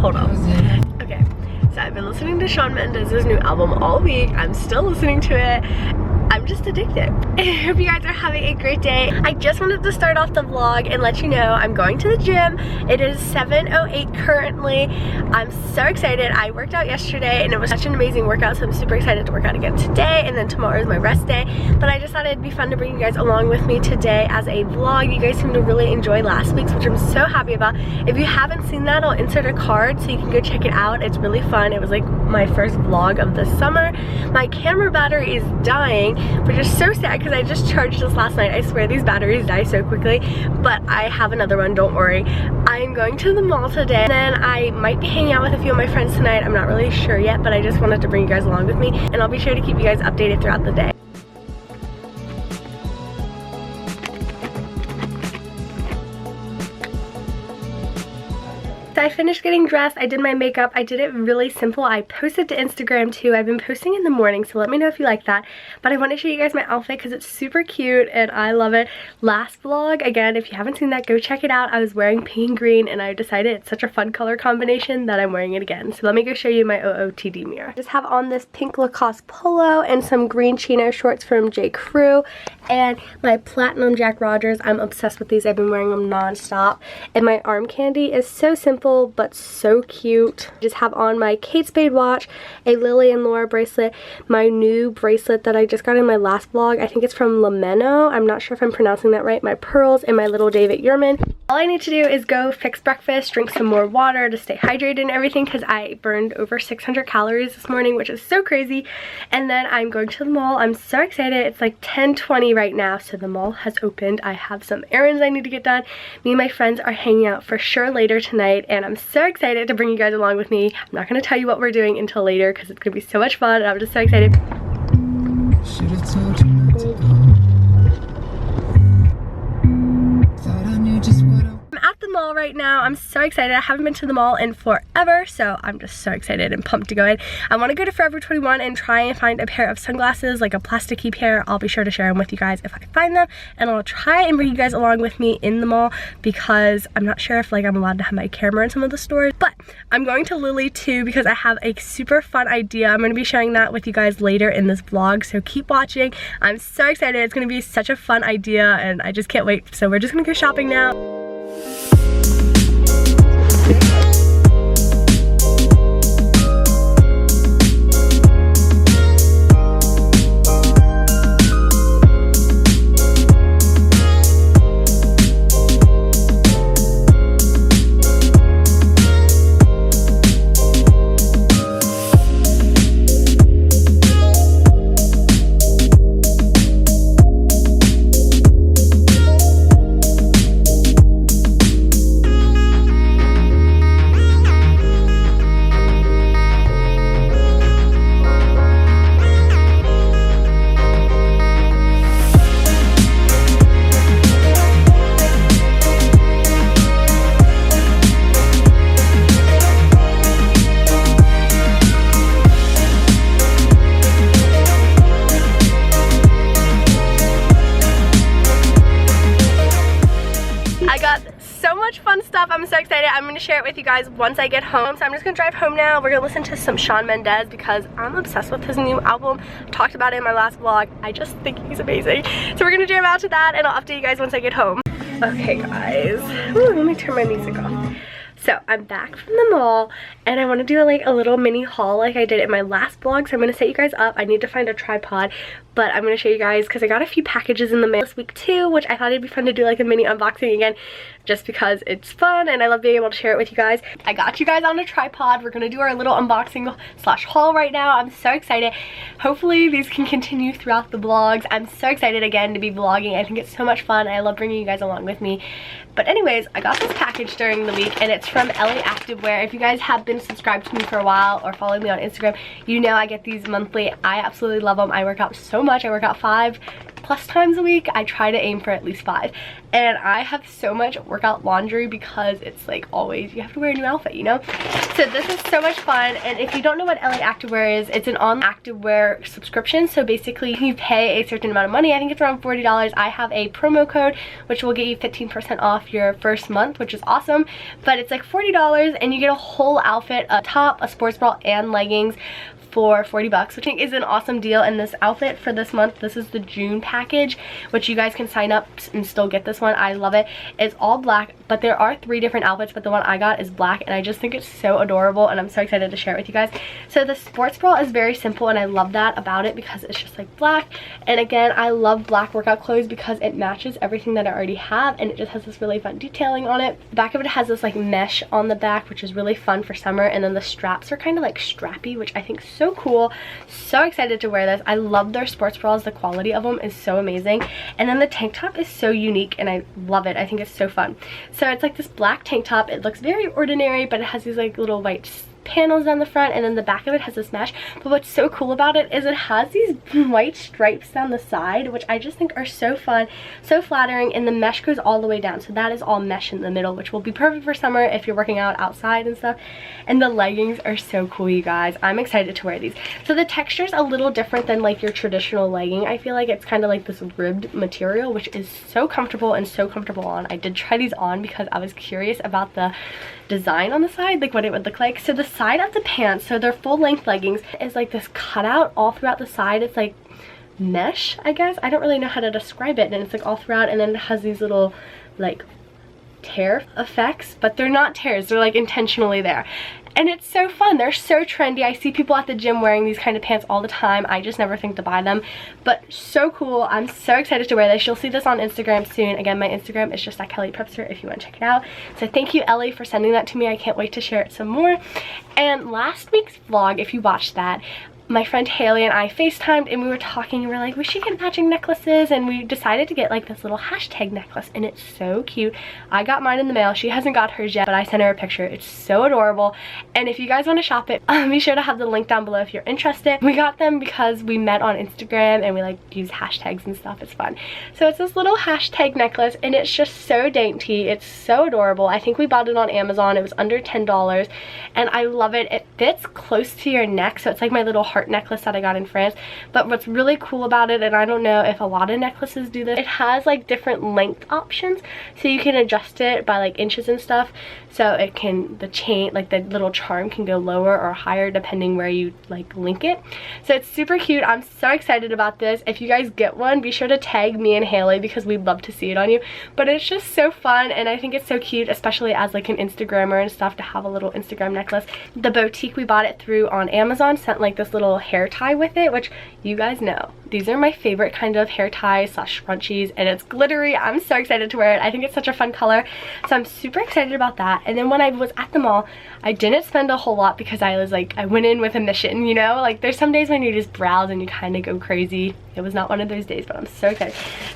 hold on. Okay, so I've been listening to Shawn Mendes' new album all week. I'm still listening to it. I'm just addicted. I hope you guys are having a great day. I just wanted to start off the vlog and let you know I'm going to the gym. It is 7:08 currently. I'm so excited. I worked out yesterday and it was such an amazing workout, so I'm super excited to work out again today, and then tomorrow is my rest day. But I just thought it'd be fun to bring you guys along with me today as a vlog. You guys seem to really enjoy last week's, which I'm so happy about. If you haven't seen that, I'll insert a card so you can go check it out. It's really fun. It was like my first vlog of the summer. My camera battery is dying, which is so sad because I just charged this last night. I swear these batteries die so quickly, but I have another one, don't worry. I am going to the mall today, and then I might be hanging out with a few of my friends tonight. I'm not really sure yet, but I just wanted to bring you guys along with me, and I'll be sure to keep you guys updated throughout the day. So I finished getting dressed, I did my makeup, I did it really simple. I posted to Instagram too. I've been posting in the morning, so let me know if you like that. But I want to show you guys my outfit because it's super cute and I love it. Last vlog, again, if you haven't seen that, go check it out. I was wearing pink and green and I decided it's such a fun color combination that I'm wearing it again. So let me go show you my OOTD mirror. I just have on this pink Lacoste polo and some green chino shorts from J.Crew and my platinum Jack Rogers. I'm obsessed with these. I've been wearing them non-stop. And my arm candy is so simple but so cute. I just have on my Kate Spade watch, a Lily and Laura bracelet, my new bracelet that I just got in my last vlog. I think it's from Lameno. I'm not sure if I'm pronouncing that right. My pearls and my little David Yurman. All I need to do is go fix breakfast, drink some more water to stay hydrated and everything because I burned over 600 calories this morning, which is so crazy. And then I'm going to the mall. I'm so excited. It's like 10:20 right now, so the mall has opened. I have some errands I need to get done. Me and my friends are hanging out for sure later tonight, and I'm so excited to bring you guys along with me. I'm not going to tell you what we're doing until later because it's going to be so much fun, and I'm just so excited. Should've told you not to go. Thought I knew just what I'm at the mall right now. I'm so excited. I haven't been to the mall in forever, so I'm just so excited and pumped to go in. I want to go to Forever 21 and try and find a pair of sunglasses, like a plasticky pair. I'll be sure to share them with you guys if I find them, and I'll try and bring you guys along with me in the mall because I'm not sure if I'm allowed to have my camera in some of the stores. But I'm going to Lily too because I have a super fun idea. I'm going to be sharing that with you guys later in this vlog, so keep watching. I'm so excited. It's going to be such a fun idea and I just can't wait. So we're just going to go shopping now. I'm so excited. I'm going to share it with you guys once I get home. So I'm just going to drive home now. We're going to listen to some Shawn Mendes because I'm obsessed with his new album. I talked about it in my last vlog. I just think he's amazing. So we're going to jam out to that and I'll update you guys once I get home. Okay guys, ooh, let me turn my music off. So I'm back from the mall and I want to do like a little mini haul like I did in my last vlog. So I'm going to set you guys up. I need to find a tripod, but I'm going to show you guys because I got a few packages in the mail this week too, which I thought it'd be fun to do like a mini unboxing again just because it's fun and I love being able to share it with you guys. I got you guys on a tripod. We're going to do our little unboxing slash haul right now. I'm so excited. Hopefully these can continue throughout the vlogs. I'm so excited again to be vlogging. I think it's so much fun. I love bringing you guys along with me. But anyways, I got this package during the week and it's from LA Activewear. If you guys have been subscribed to me for a while or following me on Instagram, you know I get these monthly. I absolutely love them. I work out so much. I work out 5 plus times a week. I try to aim for at least 5. And I have so much workout laundry because it's like always you have to wear a new outfit, you know? So this is so much fun. And if you don't know what LA Activewear is, it's an on activewear subscription. So basically you pay a certain amount of money. I think it's around $40. I have a promo code which will get you 15% off your first month, which is awesome. But it's like $40 and you get a whole outfit, a top, a sports bra, and leggings for 40 bucks, which I think is an awesome deal. And this outfit for this month, this is the June package, which you guys can sign up and still get this one. I love it. It's all black, but there are 3 different outfits, but the one I got is black, and I just think it's so adorable, and I'm so excited to share it with you guys. So the sports bra is very simple, and I love that about it because it's just like black. And again, I love black workout clothes because it matches everything that I already have, and it just has this really fun detailing on it. The back of it has this like mesh on the back, which is really fun for summer, and then the straps are kind of like strappy, which I think is so cool. So excited to wear this. I love their sports bras. The quality of them is so amazing. And then the tank top is so unique, and I love it. I think it's so fun. So it's like this black tank top. It looks very ordinary, but it has these like little white panels down the front, and then the back of it has this mesh. But what's so cool about it is it has these white stripes down the side, which I just think are so fun, so flattering, and the mesh goes all the way down. So that is all mesh in the middle, which will be perfect for summer if you're working out outside and stuff. And the leggings are so cool, you guys. I'm excited to wear these. So the texture is a little different than like your traditional legging. I feel like it's kind of like this ribbed material, which is so comfortable and so comfortable on. I did try these on because I was curious about the design on the side, like what it would look like. So the side of the pants, so they're full length leggings, is like this cutout all throughout the side. It's like mesh, I guess. I don't really know how to describe it. And it's like all throughout, and then it has these little like tear effects, but they're not tears, they're like intentionally there. And it's so fun. They're so trendy. I see people at the gym wearing these kind of pants all the time. I just never think to buy them, but so cool. I'm so excited to wear this. You'll see this on Instagram soon. Again, my Instagram is just at Kellyprepster if you want to check it out. So thank you, Ellie, for sending that to me. I can't wait to share it some more. And last week's vlog, if you watched that, my friend Haley and I FaceTimed, and we were talking, and we were like, we should get matching necklaces, and we decided to get like this little hashtag necklace, and it's so cute. I got mine in the mail. She hasn't got hers yet, but I sent her a picture. It's so adorable. And if you guys want to shop it, be sure to have the link down below if you're interested. We got them because we met on Instagram and we like use hashtags and stuff. It's fun. So it's this little hashtag necklace, and it's just so dainty. It's so adorable. I think we bought it on Amazon. It was under $10, and I love it. It fits close to your neck, so it's like my little heart necklace that I got in France. But what's really cool about it, and I don't know if a lot of necklaces do this, it has like different length options, so you can adjust it by like inches and stuff. So it can, the chain, like the little charm can go lower or higher depending where you like link it. So it's super cute. I'm so excited about this. If you guys get one, be sure to tag me and Haley because we'd love to see it on you. But it's just so fun, and I think it's so cute, especially as like an Instagrammer and stuff, to have a little Instagram necklace. The boutique we bought it through on Amazon sent like this little hair tie with it, which you guys know these are my favorite kind of hair ties slash scrunchies, and it's glittery. I'm so excited to wear it. I think it's such a fun color, so I'm super excited about that. And then when I was at the mall, I didn't spend a whole lot because I was like, I went in with a mission, you know? Like there's some days when you just browse and you kind of go crazy. It was not one of those days, but I'm so excited.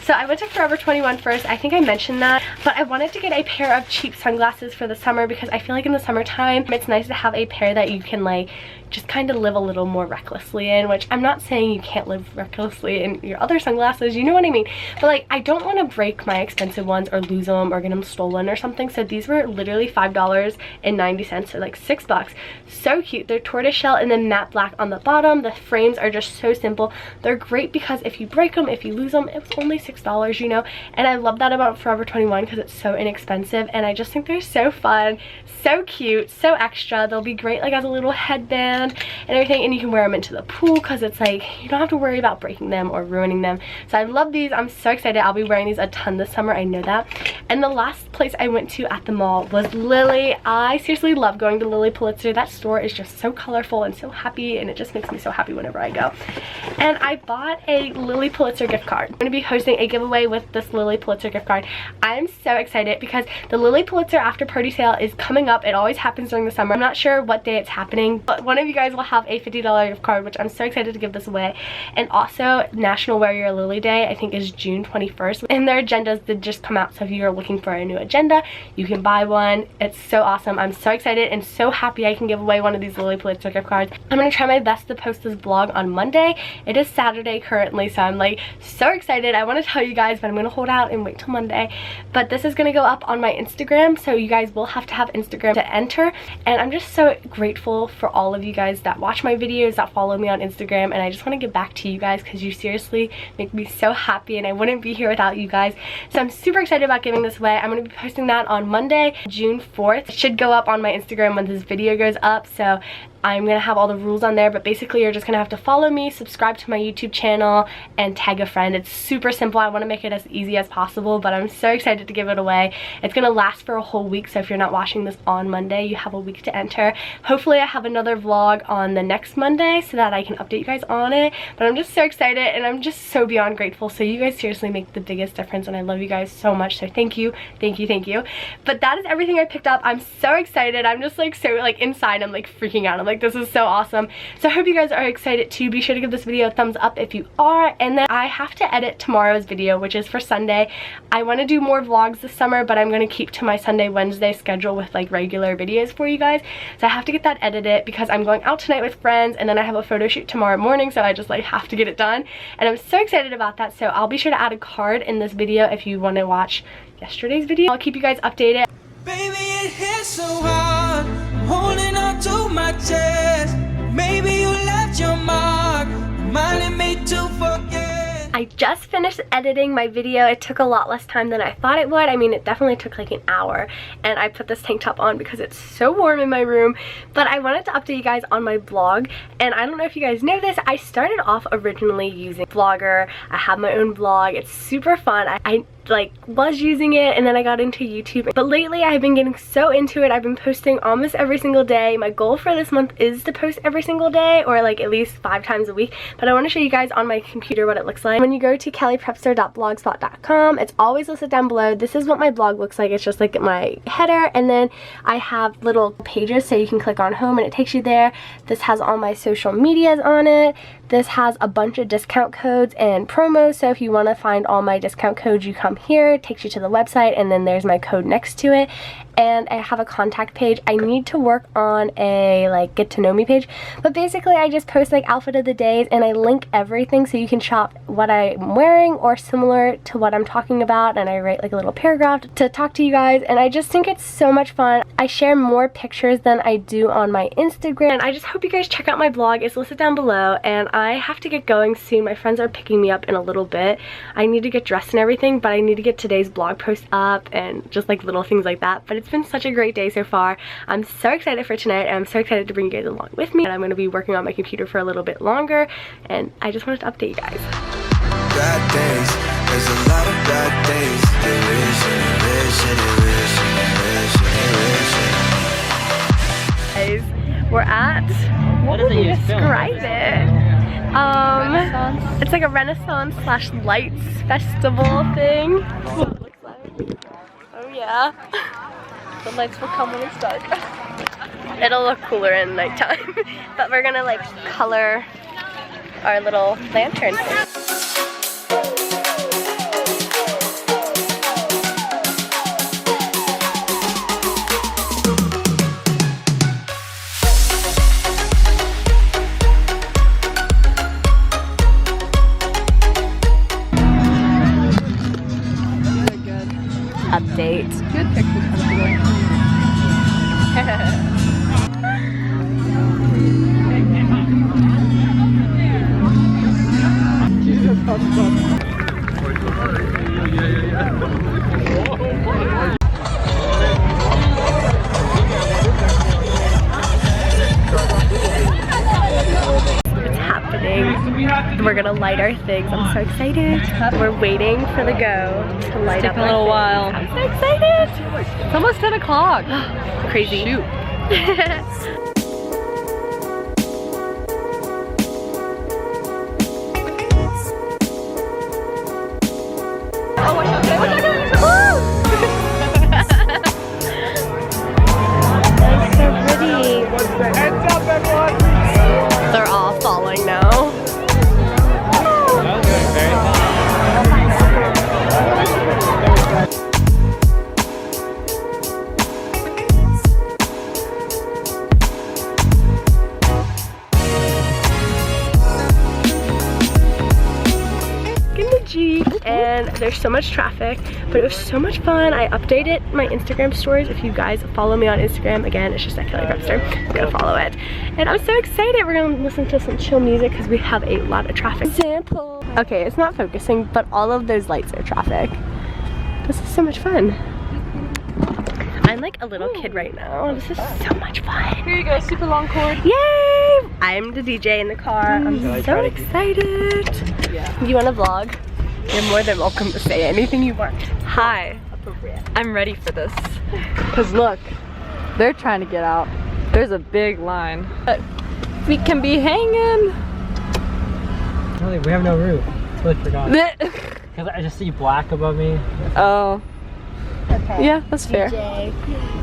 So I went to Forever 21 first. I think I mentioned that, but I wanted to get a pair of cheap sunglasses for the summer because I feel like in the summertime it's nice to have a pair that you can like just kind of live a little more recklessly in, which I'm not saying you can't live recklessly in your other sunglasses, you know what I mean? But like, I don't want to break my expensive ones or lose them or get them stolen or something. So these were literally $5.90, so like $6. So cute. They're tortoiseshell and then matte black on the bottom. The frames are just so simple. They're great because if you break them, if you lose them, it was only $6, you know? And I love that about Forever 21 because it's so inexpensive, and I just think they're so fun, so cute, so extra. They'll be great like as a little headband and everything, and you can wear them into the pool because it's like you don't have to worry about breaking them or ruining them. So I love these. I'm so excited. I'll be wearing these a ton this summer, I know that. And the last place I went to at the mall was Lilly. I seriously love going to Lilly Pulitzer. That store is just so colorful and so happy, and it just makes me so happy whenever I go. And I bought a Lilly Pulitzer gift card. I'm going to be hosting a giveaway with this Lilly Pulitzer gift card. I'm so excited because the Lilly Pulitzer after party sale is coming up. It always happens during the summer. I'm not sure what day it's happening, but one of you guys will have a $50 gift card, which I'm so excited to give this away. And also National Wear Your Lilly Day, I think, is June 21st, and their agendas did just come out. So if you're looking for a new agenda, you can buy one. It's so awesome. I'm so excited and so happy I can give away one of these Lily Pulitzer gift cards. I'm gonna try my best to post this vlog on Monday. It is Saturday currently, so I'm like so excited. I want to tell you guys, but I'm gonna hold out and wait till Monday. But this is gonna go up on my Instagram, so you guys will have to have Instagram to enter. And I'm just so grateful for all of you guys that watch my videos, that follow me on Instagram, and I just want to give back to you guys because you seriously make me so happy, and I wouldn't be here without you guys. So I'm super excited about giving this away. I'm gonna be posting that on Monday, June 4th. It should go up on my Instagram when this video goes up, so I'm gonna have all the rules on there, but basically you're just gonna have to follow me, subscribe to my YouTube channel, and tag a friend. It's super simple. I want to make it as easy as possible, but I'm so excited to give it away. It's gonna last for a whole week, so if you're not watching this on Monday, you have a week to enter. Hopefully I have another vlog on the next Monday so that I can update you guys on it, but I'm just so excited and I'm just so beyond grateful. So you guys seriously make the biggest difference, and I love you guys so much, so thank you, thank you, thank you. But that is everything I picked up. I'm so excited. I'm just like so like inside I'm like freaking out. I'm like, this is so awesome. So I hope you guys are excited too. Be sure to give this video a thumbs up if you are. And then I have to edit tomorrow's video, which is for Sunday. I want to do more vlogs this summer, but I'm going to keep to my Sunday Wednesday schedule with like regular videos for you guys. So I have to get that edited because I'm going out tonight with friends, and then I have a photo shoot tomorrow morning, so I just like have to get it done, and I'm so excited about that. So I'll be sure to add a card in this video if you want to watch yesterday's video. I'll keep you guys updated. Baby, it hits so hard, I'm holding on to my chest. Maybe you left your mark, reminding me to forget. I just finished editing my video. It took a lot less time than I thought it would. I mean, it definitely took like an hour, and I put this tank top on because it's so warm in my room. But I wanted to update you guys on my blog, and I don't know if you guys know this, I started off originally using Vlogger. I have my own blog. It's super fun. I like was using it, and then I got into YouTube, but lately I've been getting so into it. I've been posting almost every single day. My goal for this month is to post every single day, or like at least 5 times a week, but I want to show you guys on my computer what it looks like. When you go to kellyprepster.blogspot.com, it's always listed down below. This is what my blog looks like. It's just like my header, and then I have little pages so you can click on home and it takes you there. This has all my social medias on it. This has a bunch of discount codes and promos, so if you want to find all my discount codes, you come here. It takes you to the website, and then there's my code next to it. And I have a contact page. I need to work on a like get to know me page, but basically I just post like outfit of the days, and I link everything so you can shop what I'm wearing or similar to what I'm talking about, and I write like a little paragraph to talk to you guys, and I just think it's so much fun. I share more pictures than I do on my Instagram, and I just hope you guys check out my blog. It's listed down below, and I have to get going soon. My friends are picking me up in a little bit. I need to get dressed and everything, but I need to get today's blog post up and just like little things like that. But it's been such a great day so far. I'm so excited for tonight, and I'm so excited to bring you guys along with me. And I'm going to be working on my computer for a little bit longer, and I just wanted to update you guys. Bad days, there's a lot of bad days. Guys, we're at, what would you describe it? It's like a Renaissance slash lights festival thing. That's what it looks like. Oh yeah. The lights will come when it's dark. It'll look cooler in nighttime. But we're gonna like color our little lantern thing. Update. Good pictures. It's happening. We're gonna light our things. I'm so excited. We're waiting for the go to light up. It's taking a little while. I'm so excited. It's almost 10 o'clock. Crazy. Shoot. That's so pretty. They're all falling now. there's so much traffic, but it was so much fun. I updated my Instagram stories. If you guys follow me on Instagram, again, it's just at Kellyprepster. Go follow it. And I'm so excited. We're gonna listen to some chill music because we have a lot of traffic. Example. Okay, it's not focusing, but all of those lights are traffic. This is so much fun. I'm like a little kid right now. This is so much fun. Here you go, super long cord. Yay! I'm the DJ in the car. I'm so excited. Yeah. You want to vlog? You're more than welcome to say anything you want. Hi. Appropriate. I'm ready for this. Cause look, they're trying to get out. There's a big line. But we can be hanging. Really, we have no roof. Totally forgot. Because I just see black above me. Oh. Okay. Yeah, that's fair. DJ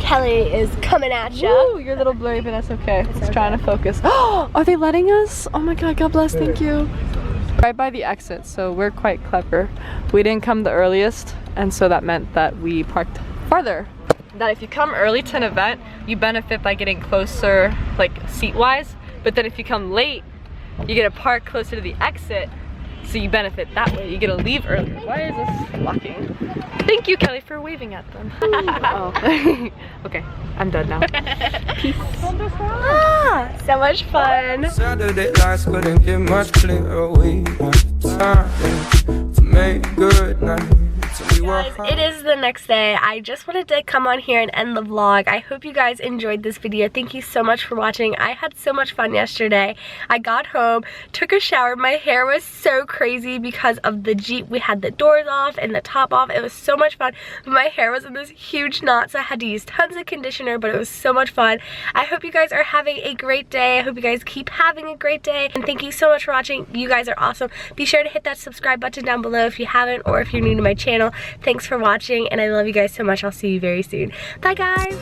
Kelly is coming at ya. Woo, you're a little blurry, but that's okay. It's trying to focus. Oh, are they letting us? Oh my god, God bless, thank you. Right by the exit, so we're quite clever. We didn't come the earliest, and so that meant that we parked farther. That if you come early to an event, you benefit by getting closer, like seat-wise, but then if you come late, you get to park closer to the exit, so you benefit that way. You get to leave earlier. Why is this blocking? Thank you, Kelly, for waving at them. Oh. Okay, I'm done now. Peace. Ah, so much fun. Saturday lights couldn't get much clearer. We have time to make good night. Guys, it is the next day. I just wanted to come on here and end the vlog. I hope you guys enjoyed this video. Thank you so much for watching. I had so much fun yesterday. I got home, took a shower. My hair was so crazy because of the Jeep. We had the doors off and the top off. It was so much fun. My hair was in this huge knot, so I had to use tons of conditioner, but it was so much fun. I hope you guys are having a great day. I hope you guys keep having a great day. And thank you so much for watching. You guys are awesome. Be sure to hit that subscribe button down below if you haven't, or if you're new to my channel. Thanks for watching, and I love you guys so much. I'll see you very soon. Bye, guys.